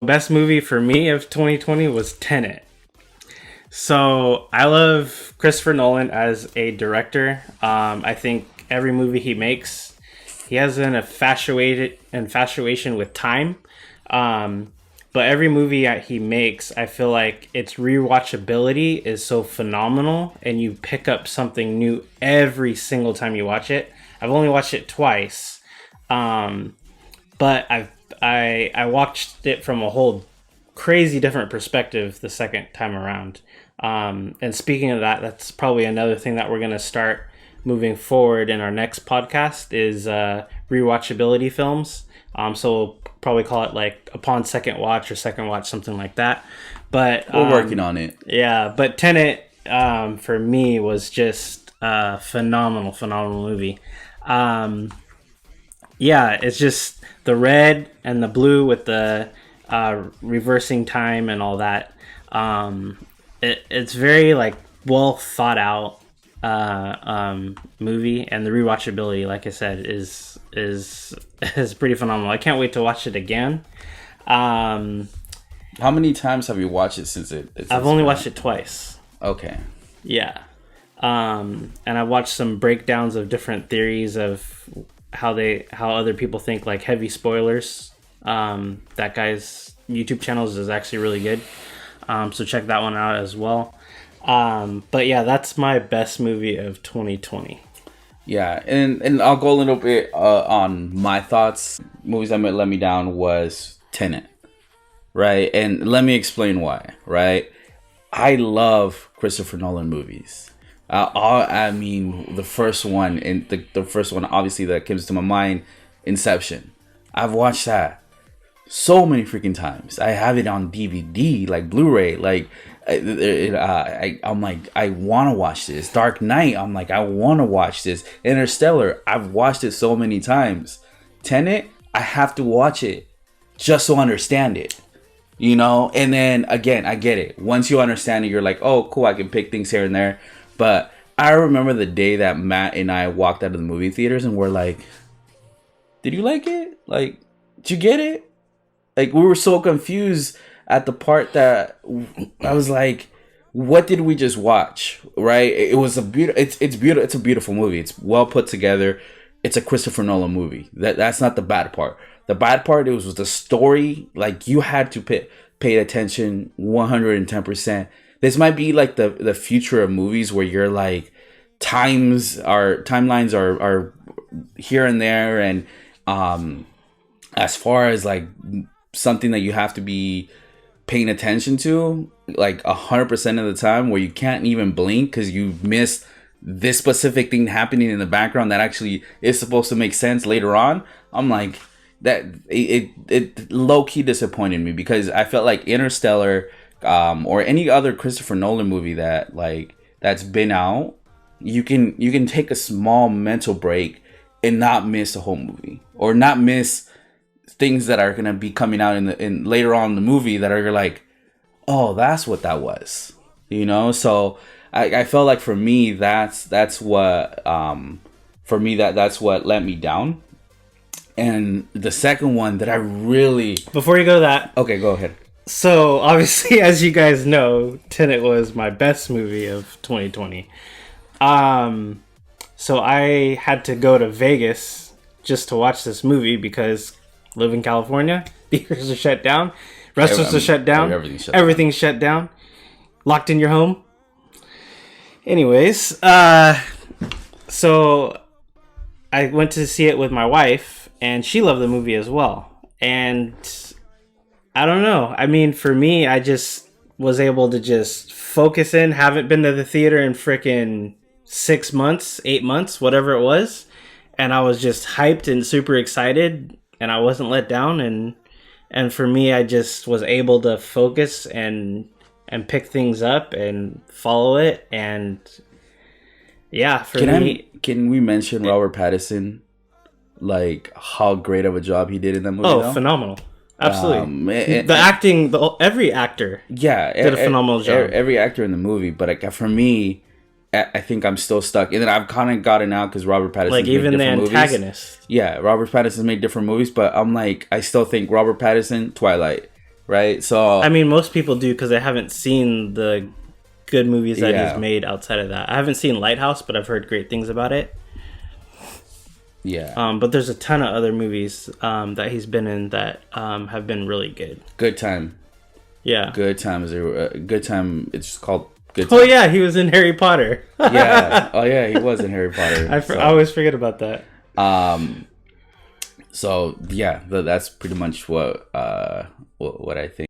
best movie for me of 2020 was Tenet. So I love Christopher Nolan as a director. I think every movie he makes, he has an infatuation with time. But every movie that he makes, I feel like its rewatchability is so phenomenal, and you pick up something new every single time you watch it. I've only watched it twice, but I watched it from a whole crazy different perspective the second time around. And speaking of that, that's probably another thing that we're gonna start moving forward in our next podcast is rewatchability films. So we'll probably call it like upon second watch or second watch, something like that. But we're working on it. Yeah, but Tenet for me was just a phenomenal movie. Yeah, it's just the red and the blue with the reversing time and all that. It's very like well thought out movie, and the rewatchability, like I said, is pretty phenomenal. I can't wait to watch it again. How many times have you watched it since I've only watched it twice. Okay. Yeah. And I watched some breakdowns of different theories of how other people think, like heavy spoilers. That guy's YouTube channels is actually really good. So check that one out as well. But yeah, that's my best movie of 2020. Yeah, and I'll go a little bit on my thoughts. Movies that let me down was Tenet, right? And let me explain why, right? I love Christopher Nolan movies. I mean, the first one, and the first one obviously that comes to my mind, Inception. I've watched that so many freaking times. I have it on DVD, like Blu-ray, like I'm like, I want to watch this. Dark Knight, I'm like, I want to watch this. Interstellar, I've watched it so many times. Tenet, I have to watch it just to understand it, you know? And then again, I get it. Once you understand it, you're like, oh, cool, I can pick things here and there. But I remember the day that Matt and I walked out of the movie theaters and we're like, did you like it? Like, did you get it? Like, we were so confused at the part that I was like, what did we just watch? Right? It was a beautiful. It's beautiful. It's a beautiful movie. It's well put together. It's a Christopher Nolan movie. That's not the bad part. The bad part was the story. Like, you had to pay attention 110%. This might be like the future of movies where you're like, timelines are here and there, and as far as like something that you have to be paying attention to like 100% of the time, where you can't even blink because you miss this specific thing happening in the background that actually is supposed to make sense later on. I'm like, that it low-key disappointed me, because I felt like Interstellar or any other Christopher Nolan movie that's been out, you can take a small mental break and not miss the whole movie, or not miss things that are gonna be coming out in later on in the movie that are like, oh, that's what that was, you know. So I felt like for me that's what that's what let me down. And the second one that I really, before you go to that, okay, go ahead. So obviously, as you guys know, Tenet was my best movie of 2020. So I had to go to Vegas just to watch this movie because I live in California. Theaters are shut down. Restaurants are shut down. Everything's shut down. Locked in your home. Anyways, so I went to see it with my wife, and she loved the movie as well. And I don't know. I mean, for me, I just was able to just focus in. Haven't been to the theater in freaking 6 months, 8 months, whatever it was. And I was just hyped and super excited, and I wasn't let down. And for me, I just was able to focus and pick things up and follow it. And yeah, can we mention Robert Pattinson? Like, how great of a job he did in that movie? Oh, phenomenal. Absolutely. The acting, every actor did a phenomenal job. Every actor in the movie. But like, for me, I think I'm still stuck. And then I've kind of gotten out because Robert Pattinson like even the antagonist. Movies. Yeah, Robert Pattinson's made different movies. But I'm like, I still think Robert Pattinson, Twilight. right? So I mean, most people do because they haven't seen the good movies that Yeah. he's made outside of that. I haven't seen Lighthouse, but I've heard great things about it. yeah, But there's a ton of other movies that he's been in that have been really good. Good Time. Yeah. Good Time is a Good Time. It's just called Good Time. Oh yeah, he was in Harry Potter. Yeah. Oh yeah, he was in Harry Potter. I always forget about that. So yeah, that's pretty much what I think.